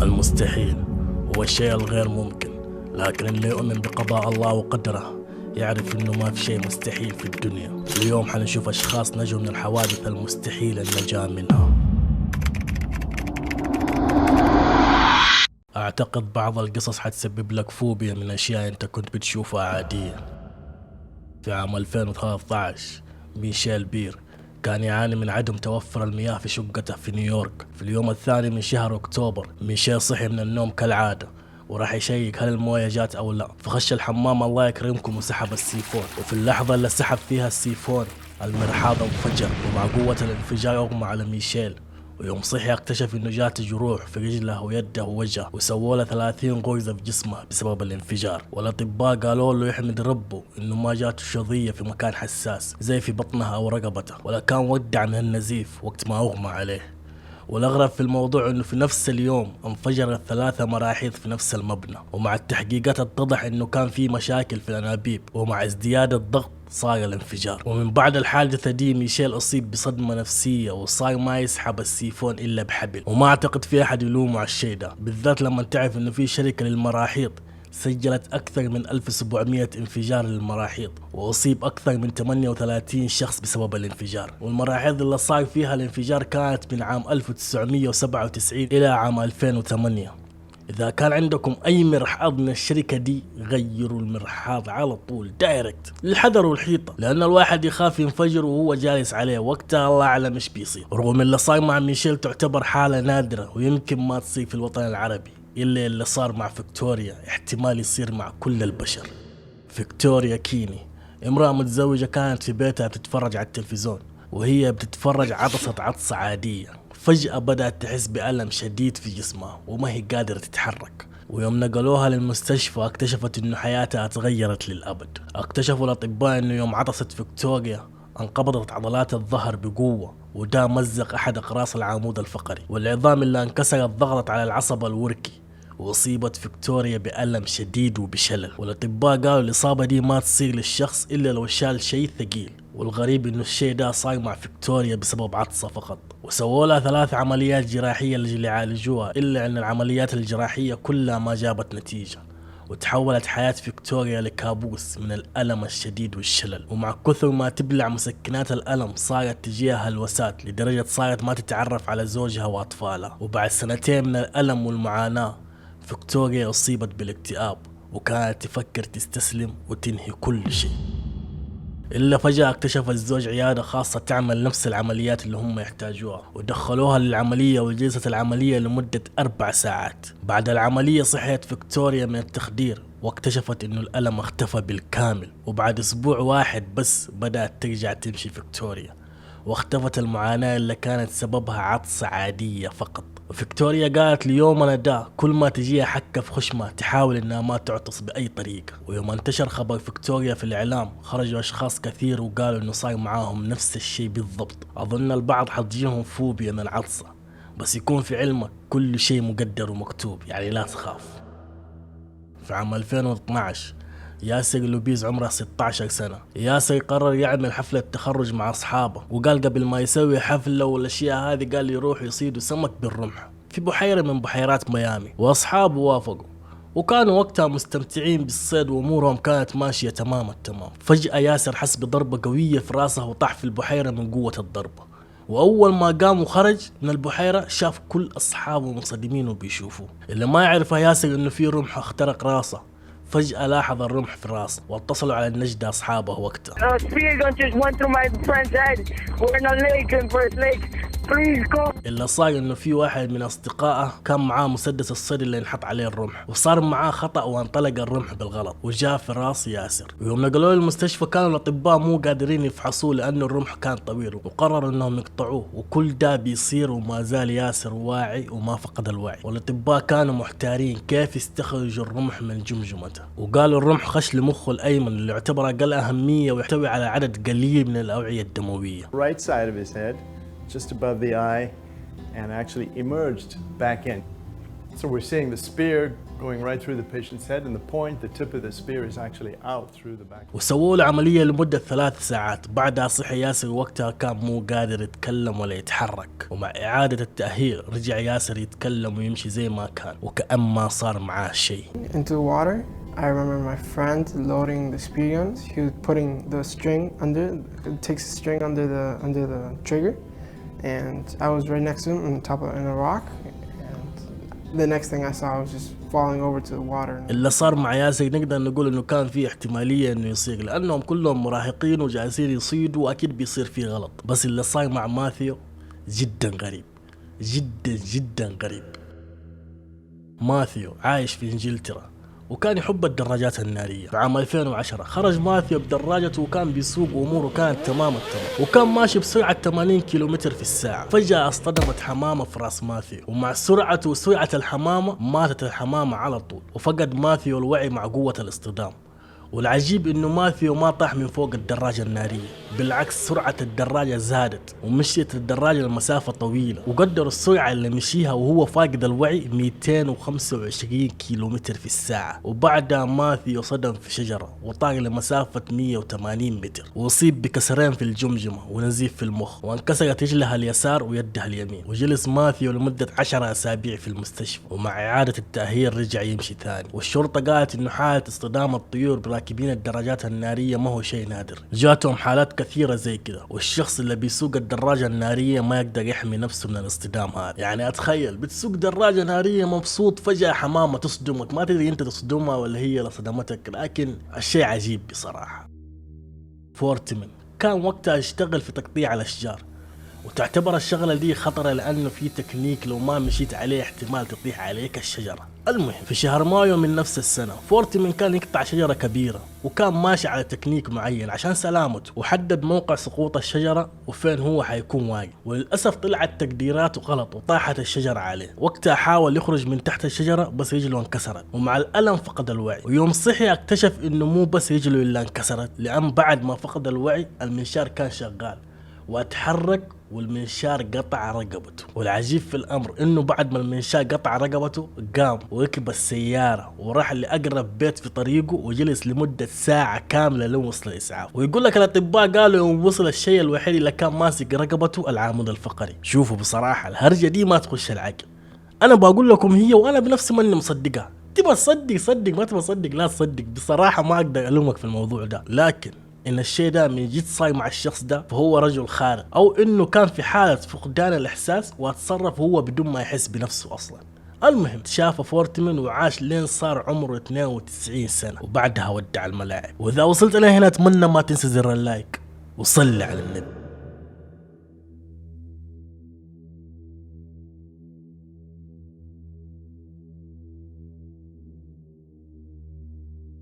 المستحيل هو الشيء الغير ممكن، لكن اللي يؤمن بقضاء الله وقدره يعرف انه ما في شيء مستحيل في الدنيا. اليوم حنشوف اشخاص نجوا من الحوادث المستحيل النجاة منها. اعتقد بعض القصص حتسبب لك فوبيا من اشياء انت كنت بتشوفها عادية. في عام 2013 ميشيل بير كان يعاني من عدم توفر المياه في شقته في نيويورك. في اليوم الثاني من شهر أكتوبر ميشيل صحي من النوم كالعادة وراح يشيك هل المويه جات أو لا، فخش الحمام الله يكرمكم وسحب السيفون. وفي اللحظة اللي سحب فيها السيفون المرحاض انفجر، ومع قوة الانفجار أغمى على ميشيل. ويوم صحي اكتشف انه جات جروح في رجله ويده ووجهه، وسووا له 30 غرزة في جسمه بسبب الانفجار. والاطباء قالوا له يحمد ربه انه ما جاته شظية في مكان حساس زي في بطنها او رقبته، ولا كان ودع من النزيف وقت ما اغمى عليه. والاغرب في الموضوع انه في نفس اليوم انفجرت 3 مراحيض في نفس المبنى، ومع التحقيقات اتضح انه كان في مشاكل في الانابيب، ومع ازدياد الضغط صار الانفجار. ومن بعد الحادثة دي ميشيل اصيب بصدمة نفسية وصار ما يسحب السيفون الا بحبل. وما اعتقد في احد يلومه على الشيء ده، بالذات لما تعرف انه في شركة للمراحيض سجلت أكثر من 1700 انفجار للمراحيض، وأصيب أكثر من 38 شخص بسبب الانفجار. والمراحيض اللي صار فيها الانفجار كانت من عام 1997 إلى عام 2008. إذا كان عندكم أي مرحاض من الشركة دي غيروا المرحاض على طول دايركت للحذر والحيطة، لأن الواحد يخاف ينفجر وهو جالس عليه، وقتها الله أعلم إيش بيصير. رغم اللي صار مع ميشيل تعتبر حالة نادرة ويمكن ما تصير في الوطن العربي، إلا اللي صار مع فيكتوريا احتمال يصير مع كل البشر. فيكتوريا كيني امرأة متزوجة كانت في بيتها بتتفرج على التلفزيون، وهي بتتفرج عطست عطسة عادية. فجأة بدأت تحس بألم شديد في جسمها وما هي قادرة تتحرك. ويوم نقلوها للمستشفى اكتشفت انه حياتها تغيرت للأبد. اكتشفوا الأطباء انه يوم عطست فيكتوريا انقبضت عضلات الظهر بقوة، وده مزق أحد أقراص العمود الفقري، والعظام اللي انكسرت ضغطت على العصب الوركي، وأصيبت فيكتوريا بألم شديد وبشلل. والأطباء قالوا الإصابة دي ما تصير للشخص إلا لو شال شيء ثقيل، والغريب إنه الشيء ده صار مع فيكتوريا بسبب عطسة فقط. وسووا لها 3 عمليات جراحية اللي يعالجوها، إلا أن العمليات الجراحية كلها ما جابت نتيجة، وتحولت حياة فيكتوريا لكابوس من الألم الشديد والشلل. ومع كثر ما تبلع مسكنات الألم صارت تجيها هلوسات، لدرجة صارت ما تتعرف على زوجها وأطفالها. وبعد 2 من الألم والمعاناة فيكتوريا أصيبت بالاكتئاب، وكانت تفكر تستسلم وتنهي كل شيء. إلا فجأة اكتشف الزوج عيادة خاصة تعمل نفس العمليات اللي هم يحتاجوها، ودخلوها للعملية وجلست العملية لمدة 4 ساعات. بعد العملية صحيت فيكتوريا من التخدير واكتشفت إنه الألم اختفى بالكامل، وبعد أسبوع واحد بس بدأت ترجع تمشي فيكتوريا، واختفت المعاناة اللي كانت سببها عطسة عادية فقط. وفيكتوريا قالت ليومنا ده كل ما تجيها حكة في خشمها تحاول انها ما تعطس بأي طريقة. ويوم انتشر خبر فيكتوريا في الإعلام خرجوا أشخاص كثير وقالوا انه صار معاهم نفس الشيء بالضبط. أظن البعض حتجيهم فوبيا من العطسة، بس يكون في علمك كل شيء مقدر ومكتوب، يعني لا تخاف. في عام 2012 ياسر لوبيز عمره 16 سنة. ياسر قرر يعمل حفلة تخرج مع أصحابه، وقال قبل ما يسوي حفلة والأشياء هذه قال يروح يصيدوا سمك بالرمح في بحيرة من بحيرات ميامي، وأصحابه وافقوا وكانوا وقتها مستمتعين بالصيد وأمورهم كانت ماشية تمام التمام. فجأة ياسر حس بضربة قوية في راسه وطاح في البحيرة من قوة الضربة، وأول ما قام وخرج من البحيرة شاف كل أصحابه منصدمين وبيشوفوه. اللي ما يعرفه ياسر إنه في رمح اخترق راسه. فجأة لاحظ الرمح في راسه واتصلوا على النجدة أصحابه وقتها. اللي صار إنه في واحد من أصدقائه كان معاه مسدس الصيد اللي انحط عليه الرمح، وصار معاه خطأ وانطلق الرمح بالغلط وجاء في راس ياسر. ويوم نقلوه للمستشفى كانوا الأطباء مو قادرين يفحصوه لأنه الرمح كان طويل، وقرروا إنهم يقطعوه. وكل ده بيصير وما زال ياسر واعي وما فقد الوعي، والأطباء كانوا محتارين كيف يستخرجوا الرمح من جمجمته. وقالوا الرمح خش لمخه الأيمن اللي يعتبر أقل أهمية ويحتوي على عدد قليل من الأوعية الدموية. Right side of his head, just above the eye, and actually emerged back in. So we're seeing the spear going right through the patient's head, and the tip of the spear is actually out through the back. وسووا له عملية لمدة 3 ساعات. بعدها صحي ياسر، وقتها كان مو قادر يتكلم ولا يتحرك، ومع إعادة التأهيل رجع ياسر يتكلم ويمشي زي ما كان وكأن ما صار معاه شيء. Into the water. I remember my friend loading the spear guns. He was putting the string under. It takes the string under the trigger, and I was right next to him on top of a rock. And the next thing I saw, I was just falling over to the water. اللي صار مع ياسر نقدر نقول إنه كان في احتمالية إنه يصير، لأنهم كلهم مراهقين وجالسين يصيدوا، وأكيد بيصير فيه غلط. بس اللي صار مع ماثيو جدا غريب، جدا جدا غريب. ماثيو عايش في إنجلترا وكان يحب الدراجات النارية. في عام 2010 خرج ماثيو بدراجته وكان بيسوق وأموره كانت تمام التمام، وكان ماشي بسرعة 80 كيلومتر في الساعة. فجأة اصطدمت حمامة في راس ماثيو، ومع سرعته وسرعة الحمامة ماتت الحمامة على طول، وفقد ماثيو الوعي مع قوة الاصطدام. والعجيب انه ماثيو ما طاح من فوق الدراجة النارية، بالعكس سرعة الدراجة زادت ومشيت الدراجة لمسافة طويلة، وقدر السرعة اللي مشيها وهو فاقد الوعي 225 كيلومتر في الساعة. وبعدها ماثيو صدم في شجرة وطار لمسافة 180 متر، وأصيب بكسرين في الجمجمة ونزيف في المخ، وانكسرت رجلها اليسار ويدها اليمين. وجلس ماثيو لمدة 10 أسابيع في المستشفى، ومع إعادة التأهيل رجع يمشي ثاني. والشرطة قالت انه حالة اصطدام الطيور راكبين الدراجات النارية ما هو شيء نادر، جاتهم حالات كثيرة زي كده، والشخص اللي بيسوق الدراجة النارية ما يقدر يحمي نفسه من الاصطدام هذا. يعني اتخيل بتسوق دراجة نارية مبسوط، فجأة حمامة تصدمك، ما تدري انت تصدمها ولا هي اللي صدمتك، لكن الشيء عجيب بصراحة. فورتمن كان وقتها يشتغل في تقطيع الأشجار، وتعتبر الشغلة دي خطرة لأنه في تكنيك لو ما مشيت عليه احتمال تطيح عليك الشجرة. المهم في شهر مايو من نفس السنة فورتمن كان يقطع شجرة كبيرة، وكان ماشي على تكنيك معين عشان سلامته، وحدد موقع سقوط الشجرة وفين هو حيكون واقع. وللأسف طلعت تقديراته غلط وطاحت الشجرة عليه. وقتها حاول يخرج من تحت الشجرة بس رجله انكسرت، ومع الألم فقد الوعي. ويوم صحي اكتشف انه مو بس رجله اللي انكسرت، لأن بعد ما فقد الوعي المنشار كان شغال واتحرك والمنشار قطع رقبته. والعجيب في الامر انه بعد ما المنشار قطع رقبته قام وركب السياره وراح لاقرب بيت في طريقه، وجلس لمده ساعه كامله لين وصل الاسعاف. ويقول لك الاطباء قالوا يوم وصل الشيء الوحيد اللي كان ماسك رقبته العمود الفقري. شوفوا بصراحه الهرجه دي ما تخش العقل، انا بقول لكم هي وانا بنفسي ماني مصدقها. تبى تصدق صدق، ما تبى تصدق لا تصدق. بصراحه ما اقدر الومك في الموضوع ده، لكن إن الشيء ده من جد صاير مع الشخص ده فهو رجل خارق، أو إنه كان في حالة فقدان الإحساس وتصرف هو بدون ما يحس بنفسه أصلا. المهم شاف فورتمن وعاش لين صار عمره 92 سنة، وبعدها ودع الملاعب. وإذا وصلت لهنا أتمنى ما تنسى زر اللايك وصلي على النبي.